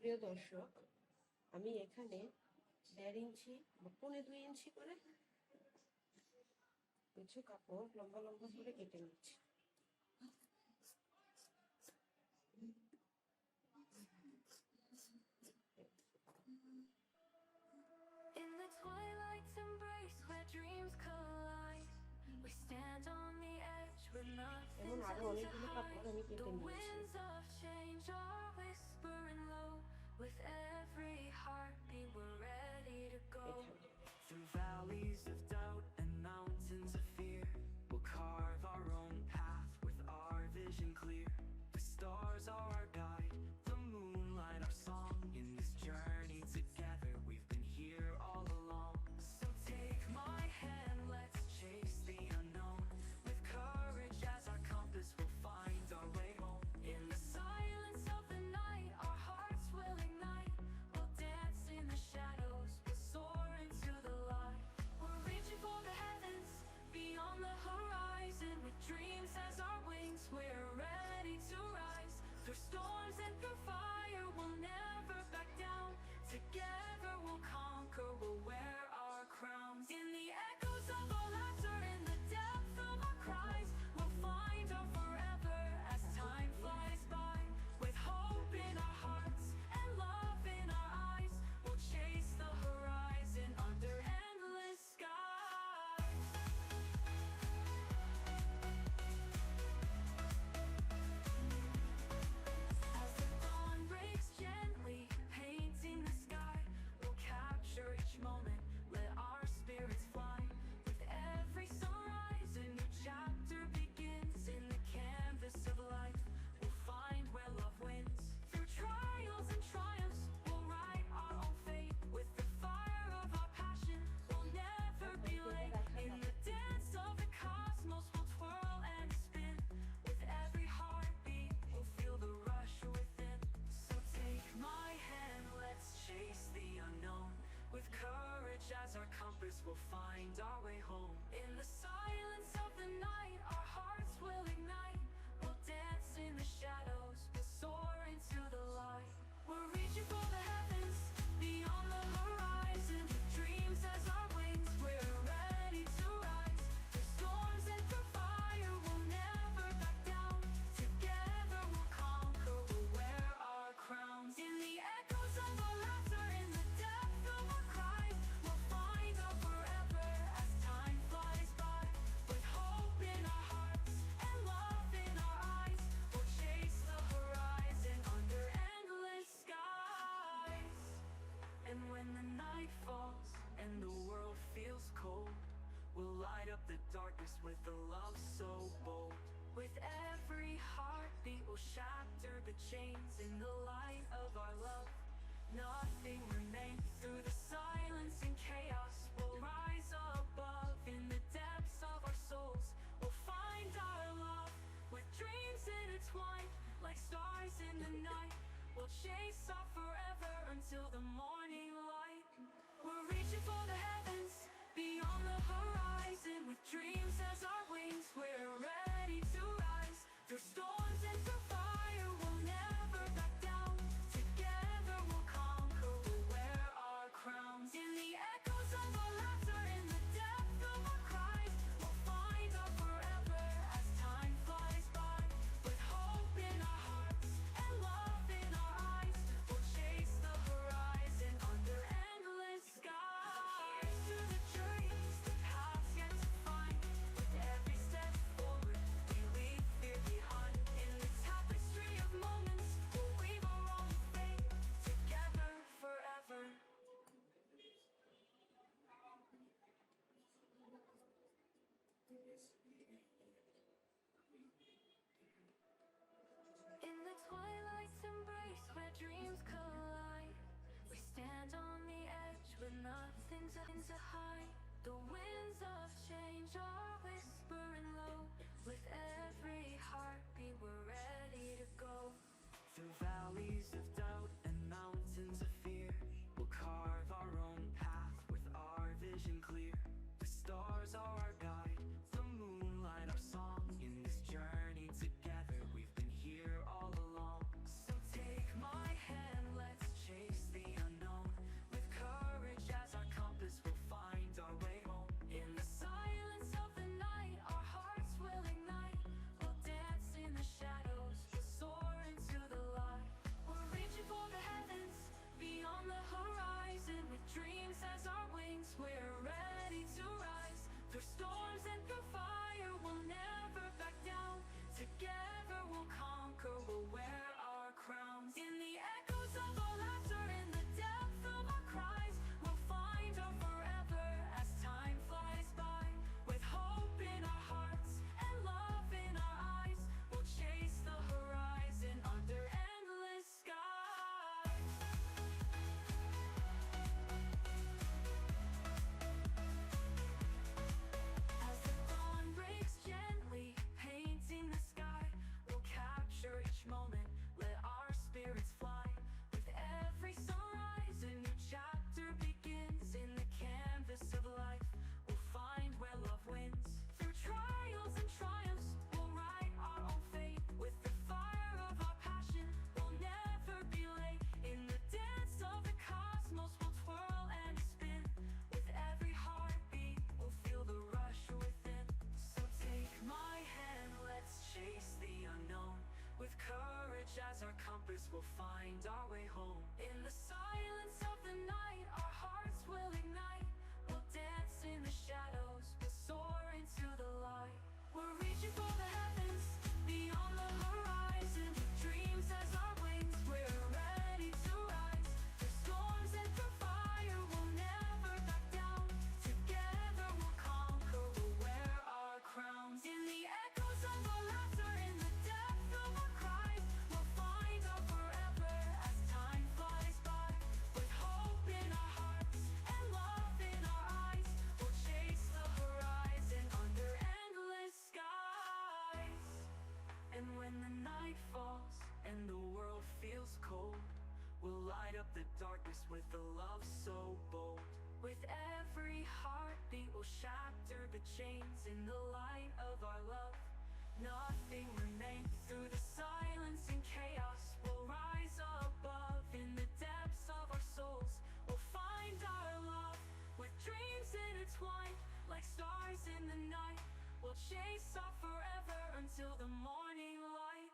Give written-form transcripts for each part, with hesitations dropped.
প্রিয় দর্শক, আমি এখানে 1.5 ইঞ্চি বা 1.25 ইঞ্চি করে কিছু কাপড় লম্বা লম্বা করে কেটে নিচ্ছি। In the twilight's embrace where dreams collide, we stand on the edge with nothing to hide. The winds of change are whispering low. With every heartbeat we're ready to go. Through valleys of doubt and mountains of fear, we'll carve our own path with our vision clear. The stars are our guide, the moonlight our song. In this journey together we've been here all along. So take my hand, let's chase the unknown. With courage as our compass we'll find our way home. In the silence of the night our hearts will ignite. We'll dance in the shadows, we'll soar into the light. We're reaching for the heavens, beyond the horizon. With dreams as our wings we're ready to rise. Through storms and through fire we'll never back down. Together we'll conquer, we'll wear our crowns. In the echoes of our laughter, in the depth of our cries, we'll find our forever as time flies by. With hope in our hearts and love in our eyes, we'll chase the horizon under endless skies. As the dawn breaks gently, painting the sky, we'll capture each moment, let our spirits fly. With every sunrise, a new chapter begins. In the canvas of life, we'll find where love wins. Through trials and triumphs, we'll write our own fate. With the fire of our passion, we'll never be late. In the dance of the cosmos, we'll twirl and spin. With every heartbeat, we'll feel the rush within. So take my hand, let's chase the unknown. With courage as our compass, we'll find our way home. In the silence of the night, our hearts will ignite. We'll dance in the shadows, we'll soar into the light. We're reaching for the heavens, beyond the horizon. With dreams as our wings, we're ready to rise. Through storms and through fire, we'll never back down. Together we'll conquer, we'll wear our crowns. In the echoes of our laughter, in the depth of our cries, we'll find our forever as time flies by. With hope in our hearts and love in our eyes, we'll chase the horizon under endless skies. And when the night falls and the world feels cold, we'll light up the darkness with a love so bold. With every heartbeat we'll shatter the chains. In the light of our love, nothing remains. Through the silence and chaos, we'll rise above. In the depths of our souls, we'll find our love. With dreams intertwined, like stars in the night, we'll chase our forever until the morning light. We're reaching for the heavens, beyond the horizon. With dreams as our wings, we're ready to rise. Through storms and through fire, we'll never back down. Together we'll conquer, we'll wear our crowns. In the echoes of our laughter, in the depth of our cries, we'll find our forever as time flies by. With hope in our hearts and love in our eyes, we'll chase the horizon under endless skies. Here's to the dreams, the paths yet to find. With every step forward, we leave fear behind. In the tapestry of moments, we'll weave our own fate. Together forever. In the twilight's embrace where dreams collide, we stand on the edge with nothing to hide. The winds of change are whispering low. With every heartbeat we're ready to go. Through valleys of doubt and mountains of fear, we'll carve our own path with our vision clear. The stars are our guide, the moonlight our song. In this journey together we've been here all along. So take my hand, let's canvas of life, we'll find where love wins. Through trials and triumphs, we'll write our own fate. With the fire of our passion, we'll never be late. In the dance of the cosmos, we'll twirl and spin. With every heartbeat, we'll feel the rush within. So take my hand, let's chase the unknown. With courage as our compass, we'll find our way home. In the silence of the night, our hearts will ignite. We'll dance in the shadows, we'll soar into the light. We're reaching for the heavens, beyond the horizon. Dreams as our wings, we're ready to rise. Through storms and through fire, we'll never back down. Together we'll conquer, we'll wear our crowns. In the echoes of our laughter, in the depth of our cries, we'll find our forever as time flies by. With hope in our hearts and love in our eyes, we'll chase the horizon under endless skies. And when the night falls and the world feels cold, we'll light up the darkness with a love so bold. With every heartbeat, we'll shatter the chains in the light of our love. Nothing remains. Through the silence and chaos, we'll rise above. In the depths of our souls, we'll find our love. With dreams intertwined, like stars in the night, we'll chase our forever until the morning light.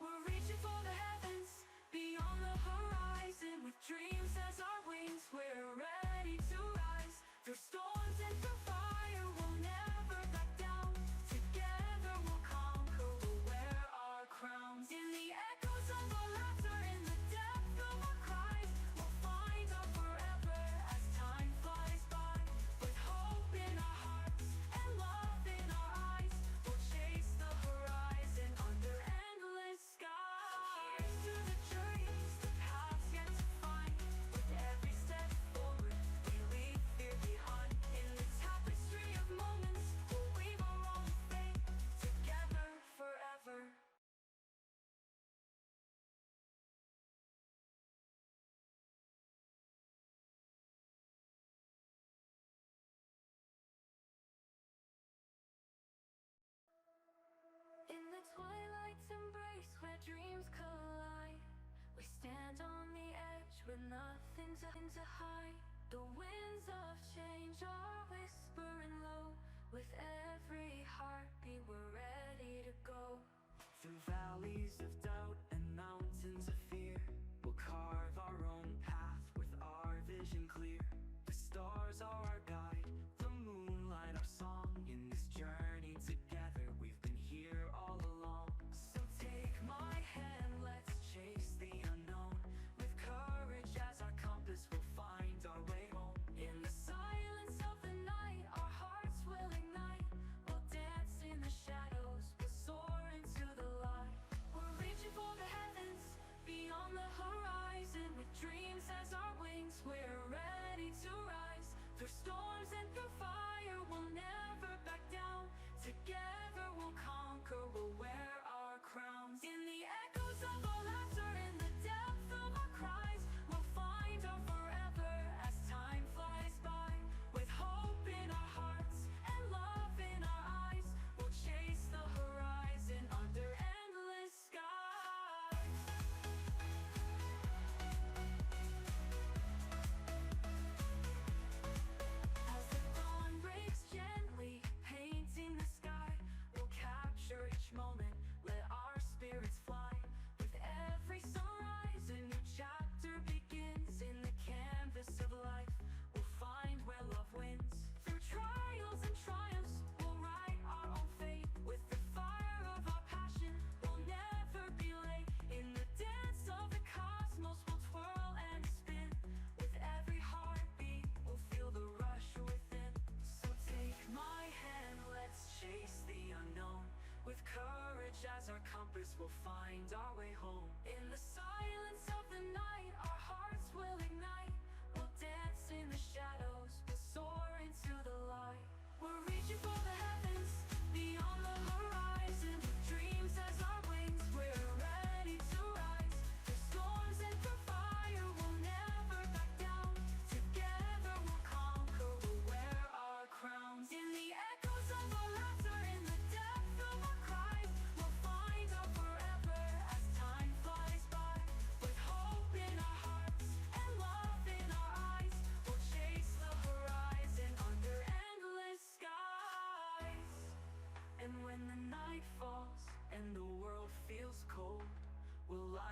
We're reaching for the heavens, beyond the horizon. With dreams as our wings, we're ready to rise. Through storms and through fire, we'll never back down. Together we'll conquer, we'll wear our crowns. In the echoes of our laughter, in the depth of our cries, we'll find our forever as time flies by. With hope in our hearts and love in our eyes, we'll chase the horizon under endless skies. Here's to the journeys, the paths yet to find. With every step forward, we leave fear behind. In the tapestry of moments, we'll weave our own fate. Together forever. In the twilight's embrace where dreams collide, we stand on the edge with nothing to hide. The winds of change are whispering low. With every heartbeat, we're ready to go. Through valleys of doubt and mountains of fear, we'll carve our own path with our vision clear. The stars are our guide, the moonlight our song. In this journey together, we've been here all along. So take my hand, let's chase the unknown. With courage as our compass, we'll find our way home. In the silence of the night, our hearts will ignite. We'll dance in the shadows, we'll soar into the light. We're reaching for the heavens, beyond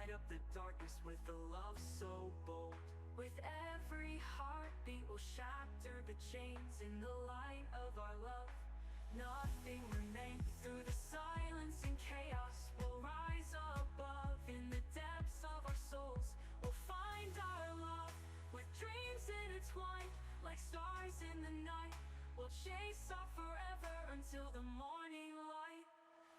light up the darkness with a love so bold. With every heartbeat we'll shatter the chains in the light of our love. Nothing remains. Through the silence and chaos we'll rise above. In the depths of our souls we'll find our love. With dreams intertwined like stars in the night, we'll chase our forever until the morning light.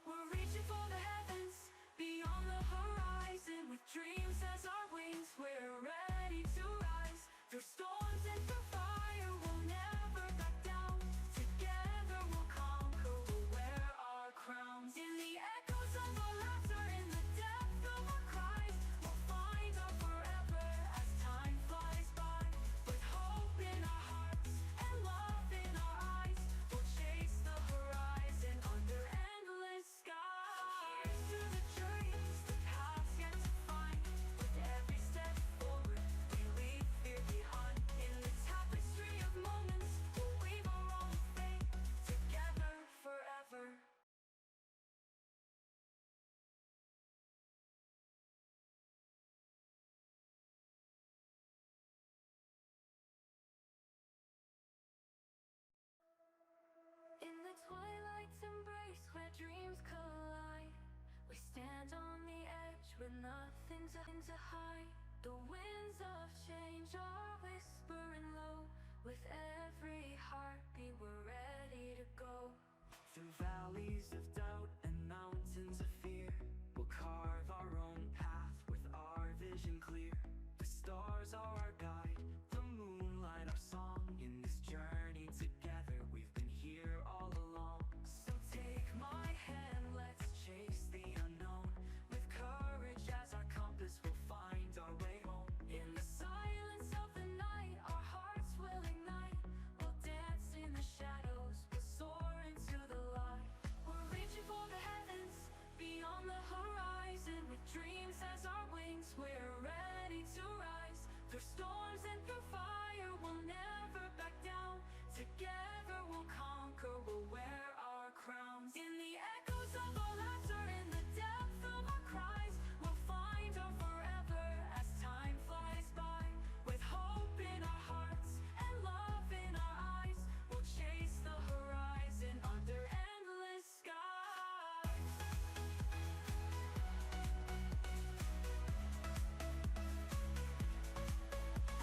We're reaching for the heavens, beyond the horizon. With dreams as our wings, we're ready to rise. Through storms and through fire, we'll never back down. Together we'll conquer, we'll wear our crowns. In the echoes of our laughter, in the depth of our cries, we'll find our forever as time flies by. With hope in our hearts and love in our eyes, we'll chase the horizon under endless skies. Here's to the dreams, the paths yet to find. With every step forward, we leave fear behind. In the tapestry of moments, we'll weave our own fate. Together forever. In the twilight's embrace where dreams collide, we stand on the edge with nothing to hide. The winds of change are whispering low. With every heartbeat we're ready to go. Through valleys of doubt and mountains of fear, we'll carve our own path with our vision clear. The stars are our guide, the moonlight our song. In this journey together, we've been here all along. So take my hand, let's chase the unknown. With courage as our compass, we'll find our way home. In the silence of the night, our hearts will ignite. We'll dance in the shadows, we'll soar into the light. We're reaching for the heavens, beyond the horizon. With dreams as our wings, we're ready to rise. Through storms and through fire, we'll never back down. Together we'll conquer, we'll wear our crowns. In the echoes of our laughter, in the depth of our cries, we'll find our forever as time flies by. With hope in our hearts and love in our eyes, we'll chase the horizon under endless skies.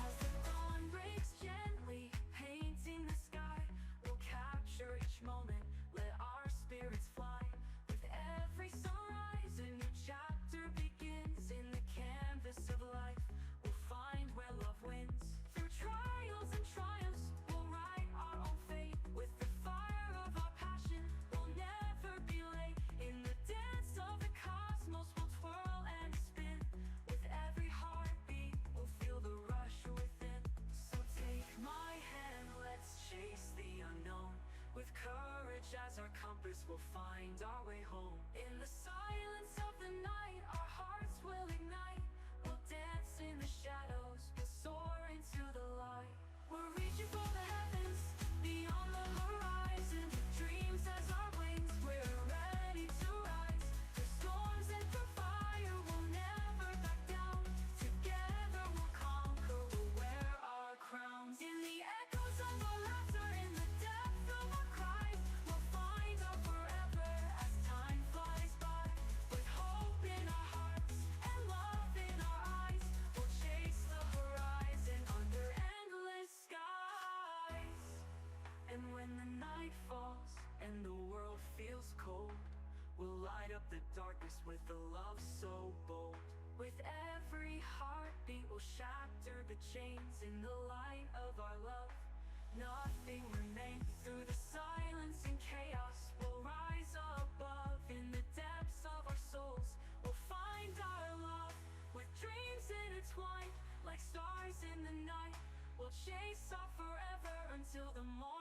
As the dawn breaks gently, painting the sky, we'll capture each moment, let our spirits fly. With every sunrise, a new chapter begins. In the canvas of life, we'll find where love wins. Through trials and triumphs, we'll write our own fate. With the fire of our passion, we'll never be late. In the dance of the cosmos, we'll twirl and spin. With every heartbeat, we'll feel the rush within. So take my hand, let's chase the unknown. With courage as our compass, we'll find our way home. In the silence of the night, our hearts will ignite. We'll dance in the shadows, we'll soar into the light. We're reaching for the heavens, beyond the horizon. With dreams as our wings, we're ready to rise. Through storms and through fire, we'll never back down. Together we'll conquer, we'll wear our crowns. In the echoes of our laughter, in the depth of our cries, we'll find our forever as time flies by. With hope in our hearts and love in our eyes, we'll chase the horizon under endless skies. And when the night falls and the world feels cold, we'll light up the darkness with a love so bold. With every heartbeat, we'll shatter the chains in the light of our love. Nothing remains. Through the silence and chaos, we'll rise above. In the depths of our souls, we'll find our love. With dreams intertwined like stars in the night, we'll chase our forever until the morning.